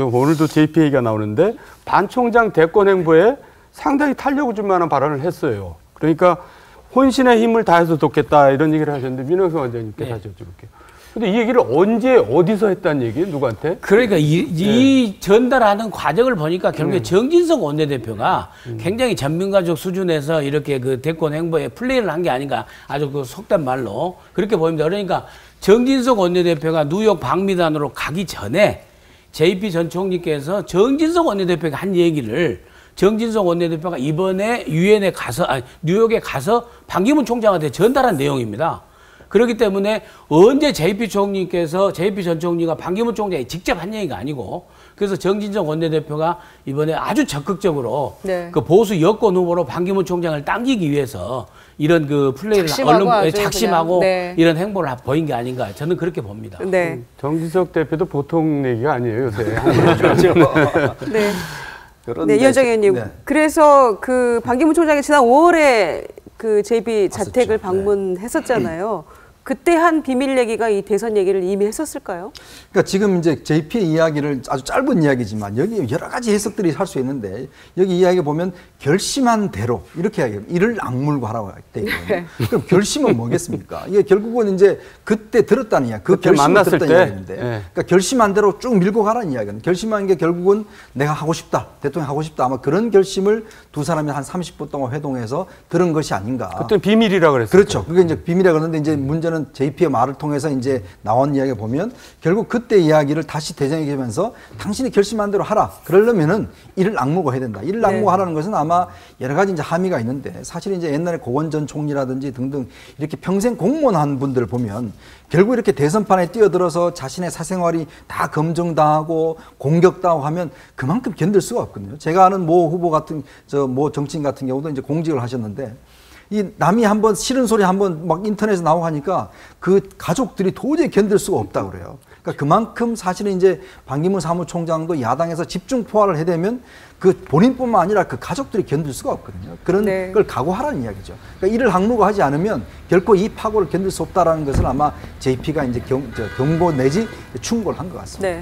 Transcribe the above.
오늘도 JPA가 나오는데 반 총장 대권 행보에 상당히 탄력을 줄 만한 발언을 했어요. 그러니까 혼신의 힘을 다해서 돕겠다 이런 얘기를 하셨는데 민영석 원장님께 다시 여쭤볼게요. 근데 이 얘기를 언제 어디서 했다는 얘기예요? 누구한테? 그러니까 이 전달하는 과정을 보니까 결국에 정진석 원내대표가 굉장히 전민가족 수준에서 이렇게 그 대권 행보에 플레이를 한 게 아닌가 아주 그 속된 말로 그렇게 보입니다. 그러니까 정진석 원내대표가 뉴욕 방미단으로 가기 전에 JP 전 총리께서 정진석 원내대표가 한 얘기를 정진석 원내대표가 이번에 유엔에 가서 뉴욕에 가서 반기문 총장한테 전달한 내용입니다. 그렇기 때문에 언제 JP 전 총리가 반기문 총장이 직접 한 얘기가 아니고 그래서 정진석 원내대표가 이번에 아주 적극적으로 그 보수 여권 후보로 반기문 총장을 당기기 위해서 이런 그 플레이를 작심하고 이런 행보를 보인 게 아닌가 저는 그렇게 봅니다. 네. 정진석 대표도 보통 얘기가 아니에요 요새. 그렇죠. 네. 네, 이현정 의원님. 네. 그래서 그 반기문 총장이 지난 5월에 그 JP 자택을 방문했었잖아요. 그때 한 비밀 얘기가 이 대선 얘기를 이미 했었을까요? 그러니까 지금 이제 JP의 이야기를 아주 짧은 이야기지만 여기 여러 가지 해석들이 할 수 있는데 여기 이야기 보면 결심한 대로 이렇게 이야기해요. 이를 악물고 하라고 돼 있거든요. 그럼 결심은 뭐겠습니까? 이게 결국은 이제 그때 들었다는 이야기, 그 결심을 들었다는 이야기인데 그러니까 결심한 대로 쭉 밀고 가라는 이야기는 결심한 게 결국은 내가 하고 싶다, 대통령 하고 싶다 아마 그런 결심을 두 사람이 한 30분 동안 회동해서 들은 것이 아닌가. 그때 비밀이라 그랬어요. 그렇죠. 그게 이제 비밀이라 그러는데 이제 문제는 JP의 말을 통해서 이제 나온 이야기 보면 결국 그때 이야기를 다시 되새기면서 당신이 결심한 대로 하라. 그러려면은 이를 악물고 해야 된다. 이를 악물고 하라는 것은 아마 여러 가지 이제 함의가 있는데 사실 이제 옛날에 고원 전 총리라든지 등등 이렇게 평생 공무원 한 분들을 보면 결국 이렇게 대선판에 뛰어들어서 자신의 사생활이 다 검증당하고 공격당하고 하면 그만큼 견딜 수가 없거든요. 제가 아는 모 후보 같은 모 정치인 같은 경우도 이제 공직을 하셨는데 이 남이 한번 싫은 소리 한번 막 인터넷에 나오고 하니까 그 가족들이 도저히 견딜 수가 없다고 그래요. 그러니까 그만큼 사실은 이제 반기문 사무총장도 야당에서 집중 포화를 해대면 그 본인뿐만 아니라 그 가족들이 견딜 수가 없거든요. 그런 걸 각오하라는 이야기죠. 그러니까 이를 악물고 하지 않으면 결코 이 파고를 견딜 수 없다라는 것을 아마 JP가 이제 경고 내지 충고를 한 것 같습니다.